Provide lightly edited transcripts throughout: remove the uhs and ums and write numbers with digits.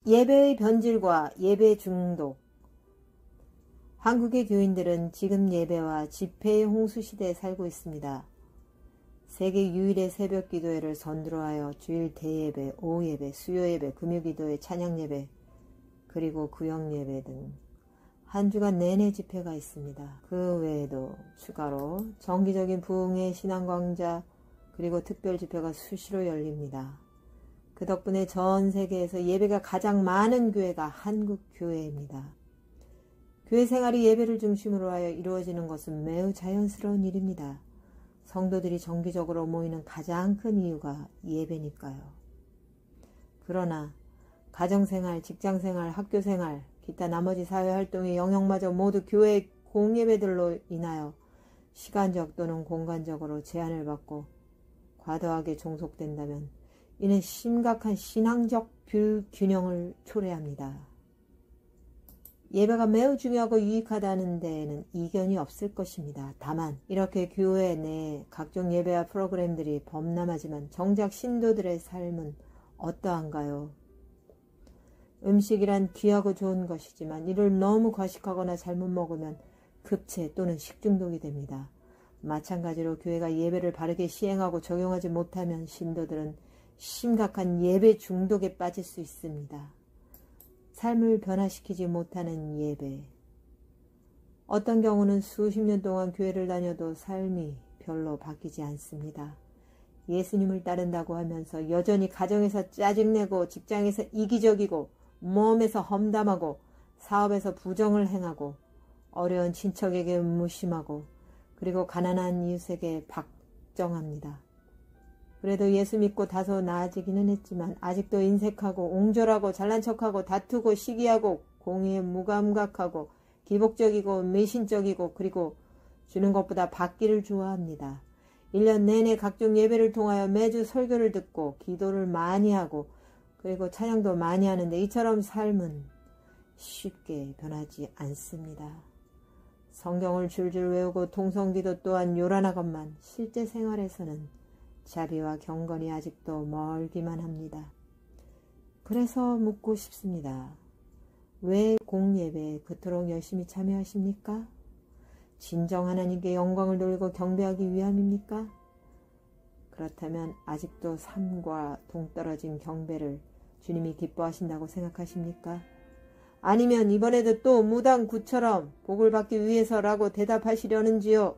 예배의 변질과 예배 중독. 한국의 교인들은 지금 예배와 집회의 홍수시대에 살고 있습니다. 세계 유일의 새벽 기도회를 선두로 하여 주일 대예배, 오후예배, 수요예배, 금요기도회, 찬양예배, 그리고 구역예배 등 한 주간 내내 집회가 있습니다. 그 외에도 추가로 정기적인 부흥회, 신앙광자, 그리고 특별 집회가 수시로 열립니다. 그 덕분에 전 세계에서 예배가 가장 많은 교회가 한국교회입니다. 교회 생활이 예배를 중심으로 하여 이루어지는 것은 매우 자연스러운 일입니다. 성도들이 정기적으로 모이는 가장 큰 이유가 예배니까요. 그러나 가정생활, 직장생활, 학교생활, 기타 나머지 사회활동의 영역마저 모두 교회 공예배들로 인하여 시간적 또는 공간적으로 제한을 받고 과도하게 종속된다면 이는 심각한 신앙적 불균형을 초래합니다. 예배가 매우 중요하고 유익하다는 데에는 이견이 없을 것입니다. 다만 이렇게 교회 내에 각종 예배와 프로그램들이 범람하지만 정작 신도들의 삶은 어떠한가요? 음식이란 귀하고 좋은 것이지만 이를 너무 과식하거나 잘못 먹으면 급체 또는 식중독이 됩니다. 마찬가지로 교회가 예배를 바르게 시행하고 적용하지 못하면 신도들은 심각한 예배 중독에 빠질 수 있습니다. 삶을 변화시키지 못하는 예배. 어떤 경우는 수십 년 동안 교회를 다녀도 삶이 별로 바뀌지 않습니다. 예수님을 따른다고 하면서 여전히 가정에서 짜증내고 직장에서 이기적이고 몸에서 험담하고 사업에서 부정을 행하고 어려운 친척에게 무심하고 그리고 가난한 이웃에게 박정합니다. 그래도 예수 믿고 다소 나아지기는 했지만 아직도 인색하고 옹졸하고 잘난 척하고 다투고 시기하고 공의에 무감각하고 기복적이고迷信적이고 그리고 주는 것보다 받기를 좋아합니다. 1년 내내 각종 예배를 통하여 매주 설교를 듣고 기도를 많이 하고 그리고 찬양도 많이 하는데 이처럼 삶은 쉽게 변하지 않습니다. 성경을 줄줄 외우고 통성기도 또한 요란하건만 실제 생활에서는 자비와 경건이 아직도 멀기만 합니다. 그래서 묻고 싶습니다. 왜 공예배에 그토록 열심히 참여하십니까? 진정 하나님께 영광을 돌리고 경배하기 위함입니까? 그렇다면 아직도 삶과 동떨어진 경배를 주님이 기뻐하신다고 생각하십니까? 아니면 이번에도 또 무당구처럼 복을 받기 위해서라고 대답하시려는지요?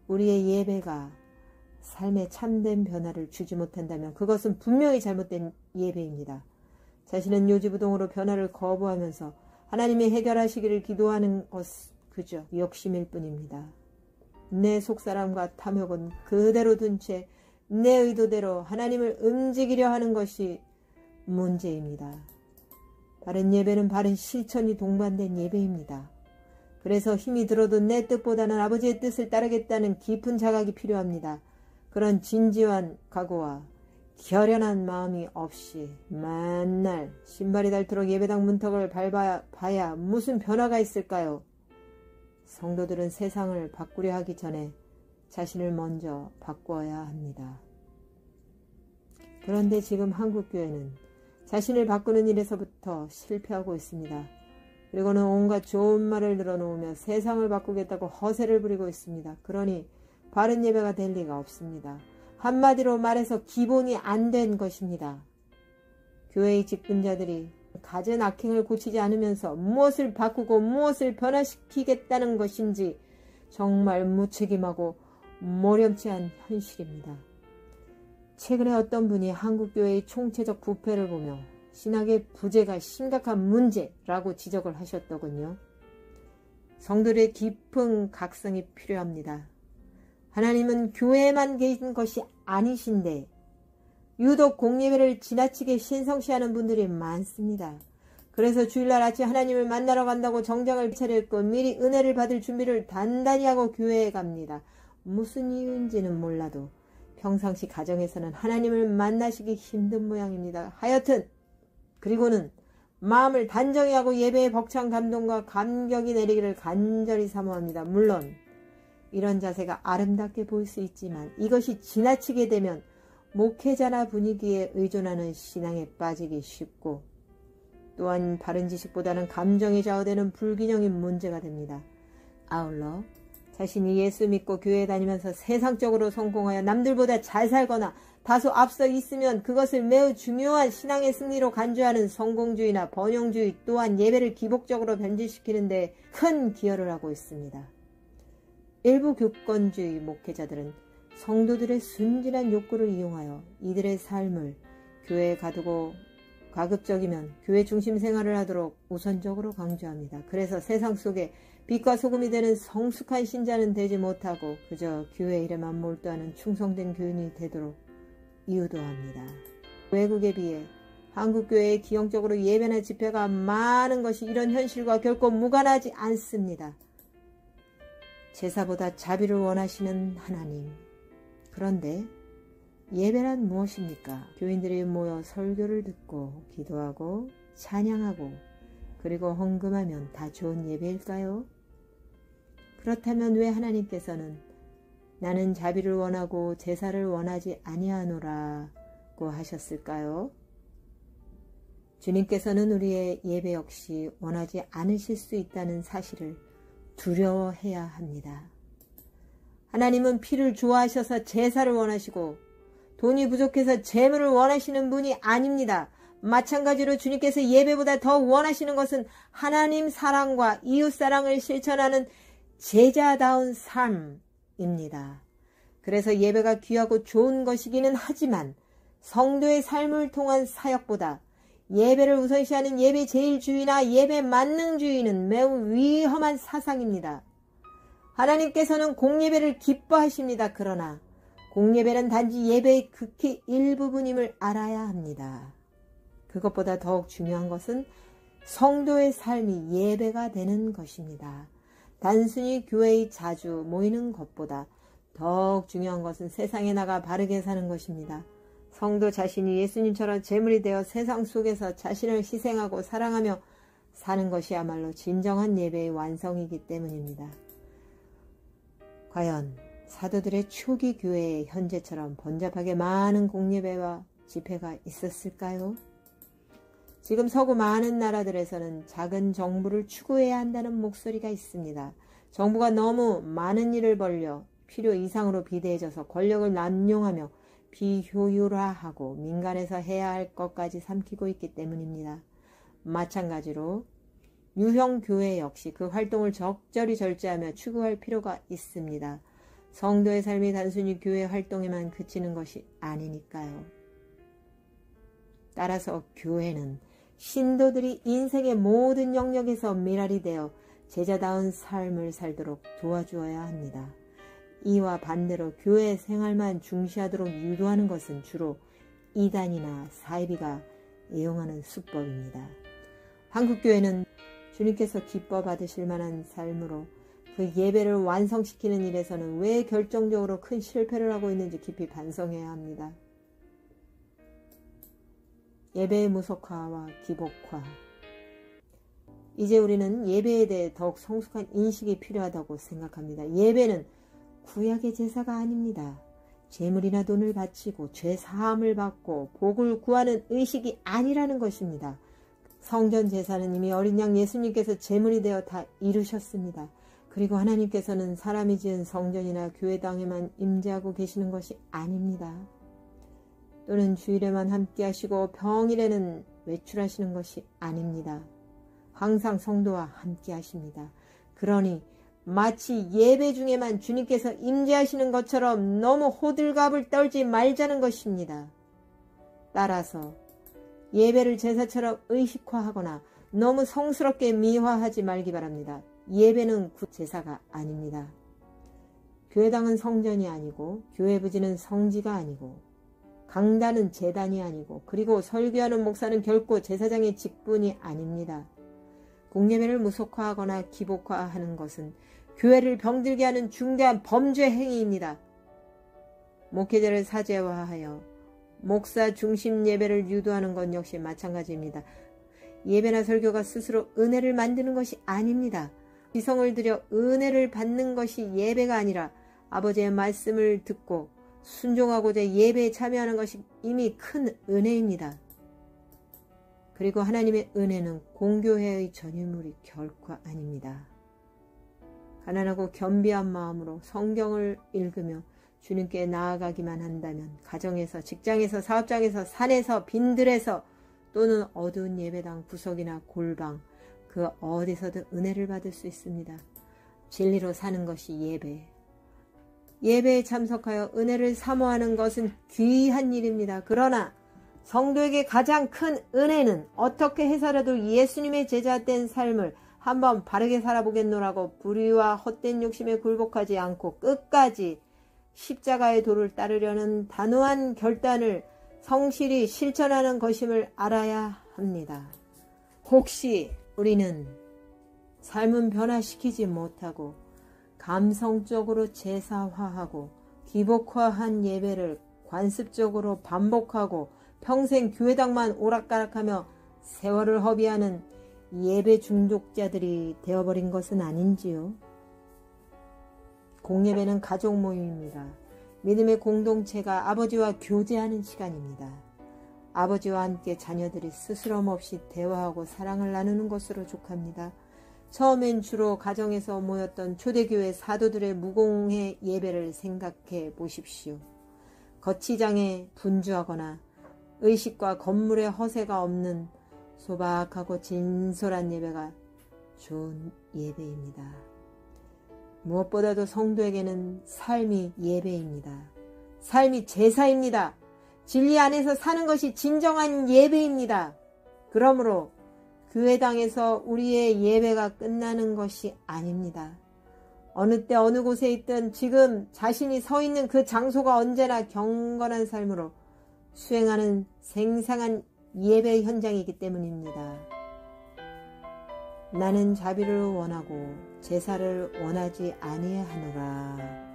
우리의 예배가 삶에 참된 변화를 주지 못한다면 그것은 분명히 잘못된 예배입니다. 자신은 요지부동으로 변화를 거부하면서 하나님이 해결하시기를 기도하는 것은 그저 욕심일 뿐입니다. 내 속사람과 탐욕은 그대로 둔 채 내 의도대로 하나님을 움직이려 하는 것이 문제입니다. 바른 예배는 바른 실천이 동반된 예배입니다. 그래서 힘이 들어도 내 뜻보다는 아버지의 뜻을 따르겠다는 깊은 자각이 필요합니다. 그런 진지한 각오와 결연한 마음이 없이 맨날 신발이 닳도록 예배당 문턱을 밟아봐야 무슨 변화가 있을까요? 성도들은 세상을 바꾸려 하기 전에 자신을 먼저 바꾸어야 합니다. 그런데 지금 한국교회는 자신을 바꾸는 일에서부터 실패하고 있습니다. 그리고는 온갖 좋은 말을 늘어놓으며 세상을 바꾸겠다고 허세를 부리고 있습니다. 그러니 바른 예배가 될 리가 없습니다. 한마디로 말해서 기본이 안 된 것입니다. 교회의 직분자들이 갖은 악행을 고치지 않으면서 무엇을 바꾸고 무엇을 변화시키겠다는 것인지 정말 무책임하고 모렴치한 현실입니다. 최근에 어떤 분이 한국교회의 총체적 부패를 보며 신학의 부재가 심각한 문제라고 지적을 하셨더군요. 성도들의 깊은 각성이 필요합니다. 하나님은 교회에만 계신 것이 아니신데 유독 공예배를 지나치게 신성시하는 분들이 많습니다. 그래서 주일날 아침 하나님을 만나러 간다고 정장을 차려입고 미리 은혜를 받을 준비를 단단히 하고 교회에 갑니다. 무슨 이유인지는 몰라도 평상시 가정에서는 하나님을 만나시기 힘든 모양입니다. 하여튼 그리고는 마음을 단정히 하고 예배의 벅찬 감동과 감격이 내리기를 간절히 사모합니다. 물론 이런 자세가 아름답게 보일 수 있지만 이것이 지나치게 되면 목회자나 분위기에 의존하는 신앙에 빠지기 쉽고 또한 바른 지식보다는 감정에 좌우되는 불균형이 문제가 됩니다. 아울러 자신이 예수 믿고 교회 다니면서 세상적으로 성공하여 남들보다 잘 살거나 다소 앞서 있으면 그것을 매우 중요한 신앙의 승리로 간주하는 성공주의나 번영주의 또한 예배를 기복적으로 변질시키는 데 큰 기여를 하고 있습니다. 일부 교권주의 목회자들은 성도들의 순진한 욕구를 이용하여 이들의 삶을 교회에 가두고 가급적이면 교회 중심 생활을 하도록 우선적으로 강조합니다. 그래서 세상 속에 빛과 소금이 되는 성숙한 신자는 되지 못하고 그저 교회 일에만 몰두하는 충성된 교인이 되도록 이유도합니다. 외국에 비해 한국 교회의 기형적으로 예배나 집회가 많은 것이 이런 현실과 결코 무관하지 않습니다. 제사보다 자비를 원하시는 하나님. 그런데 예배란 무엇입니까? 교인들이 모여 설교를 듣고 기도하고 찬양하고 그리고 헌금하면 다 좋은 예배일까요? 그렇다면 왜 하나님께서는 나는 자비를 원하고 제사를 원하지 아니하노라고 하셨을까요? 주님께서는 우리의 예배 역시 원하지 않으실 수 있다는 사실을 두려워해야 합니다. 하나님은 피를 좋아하셔서 제사를 원하시고 돈이 부족해서 제물을 원하시는 분이 아닙니다. 마찬가지로 주님께서 예배보다 더 원하시는 것은 하나님 사랑과 이웃 사랑을 실천하는 제자다운 삶입니다. 그래서 예배가 귀하고 좋은 것이기는 하지만 성도의 삶을 통한 사역보다 예배를 우선시하는 예배 제일주의나 예배 만능주의는 매우 위험한 사상입니다. 하나님께서는 공예배를 기뻐하십니다. 그러나 공예배는 단지 예배의 극히 일부분임을 알아야 합니다. 그것보다 더욱 중요한 것은 성도의 삶이 예배가 되는 것입니다. 단순히 교회에 자주 모이는 것보다 더욱 중요한 것은 세상에 나가 바르게 사는 것입니다. 성도 자신이 예수님처럼 제물이 되어 세상 속에서 자신을 희생하고 사랑하며 사는 것이야말로 진정한 예배의 완성이기 때문입니다. 과연 사도들의 초기 교회에 현재처럼 번잡하게 많은 공예배와 집회가 있었을까요? 지금 서구 많은 나라들에서는 작은 정부를 추구해야 한다는 목소리가 있습니다. 정부가 너무 많은 일을 벌려 필요 이상으로 비대해져서 권력을 남용하며 비효율화하고 민간에서 해야 할 것까지 삼키고 있기 때문입니다. 마찬가지로 유형 교회 역시 그 활동을 적절히 절제하며 추구할 필요가 있습니다. 성도의 삶이 단순히 교회 활동에만 그치는 것이 아니니까요. 따라서 교회는 신도들이 인생의 모든 영역에서 미랄이 되어 제자다운 삶을 살도록 도와주어야 합니다. 이와 반대로 교회 생활만 중시하도록 유도하는 것은 주로 이단이나 사이비가 이용하는 수법입니다. 한국교회는 주님께서 기뻐 받으실 만한 삶으로 그 예배를 완성시키는 일에서는 왜 결정적으로 큰 실패를 하고 있는지 깊이 반성해야 합니다. 예배의 무속화와 기복화. 이제 우리는 예배에 대해 더욱 성숙한 인식이 필요하다고 생각합니다. 예배는 구약의 제사가 아닙니다. 재물이나 돈을 바치고 죄 사함을 받고 복을 구하는 의식이 아니라는 것입니다. 성전 제사는 이미 어린 양 예수님께서 제물이 되어 다 이루셨습니다. 그리고 하나님께서는 사람이 지은 성전이나 교회당에만 임재하고 계시는 것이 아닙니다. 또는 주일에만 함께 하시고 평일에는 외출하시는 것이 아닙니다. 항상 성도와 함께 하십니다. 그러니 마치 예배 중에만 주님께서 임재하시는 것처럼 너무 호들갑을 떨지 말자는 것입니다. 따라서 예배를 제사처럼 의식화하거나 너무 성스럽게 미화하지 말기 바랍니다. 예배는 제사가 아닙니다. 교회당은 성전이 아니고 교회 부지는 성지가 아니고 강단은 제단이 아니고 그리고 설교하는 목사는 결코 제사장의 직분이 아닙니다. 공예배를 무속화하거나 기복화하는 것은 교회를 병들게 하는 중대한 범죄 행위입니다. 목회자를 사제화하여 목사 중심 예배를 유도하는 것 역시 마찬가지입니다. 예배나 설교가 스스로 은혜를 만드는 것이 아닙니다. 지성을 들여 은혜를 받는 것이 예배가 아니라 아버지의 말씀을 듣고 순종하고자 예배에 참여하는 것이 이미 큰 은혜입니다. 그리고 하나님의 은혜는 공교회의 전유물이 결코 아닙니다. 가난하고 겸비한 마음으로 성경을 읽으며 주님께 나아가기만 한다면 가정에서, 직장에서, 사업장에서, 산에서, 빈들에서 또는 어두운 예배당 구석이나 골방 그 어디서든 은혜를 받을 수 있습니다. 진리로 사는 것이 예배. 예배에 참석하여 은혜를 사모하는 것은 귀한 일입니다. 그러나 성도에게 가장 큰 은혜는 어떻게 해서라도 예수님의 제자된 삶을 한번 바르게 살아보겠노라고 불의와 헛된 욕심에 굴복하지 않고 끝까지 십자가의 도를 따르려는 단호한 결단을 성실히 실천하는 것임을 알아야 합니다. 혹시 우리는 삶은 변화시키지 못하고 감성적으로 제사화하고 기복화한 예배를 관습적으로 반복하고 평생 교회당만 오락가락하며 세월을 허비하는 예배 중독자들이 되어버린 것은 아닌지요? 공예배는 가족 모임입니다. 믿음의 공동체가 아버지와 교제하는 시간입니다. 아버지와 함께 자녀들이 스스럼 없이 대화하고 사랑을 나누는 것으로 족합니다. 처음엔 주로 가정에서 모였던 초대교회 사도들의 무공회 예배를 생각해 보십시오. 거치장에 분주하거나 의식과 건물의 허세가 없는 소박하고 진솔한 예배가 좋은 예배입니다. 무엇보다도 성도에게는 삶이 예배입니다. 삶이 제사입니다. 진리 안에서 사는 것이 진정한 예배입니다. 그러므로 교회당에서 우리의 예배가 끝나는 것이 아닙니다. 어느 때 어느 곳에 있든 지금 자신이 서 있는 그 장소가 언제나 경건한 삶으로 수행하는 생생한 예배 현장이기 때문입니다. 나는 자비를 원하고 제사를 원하지 아니하노라.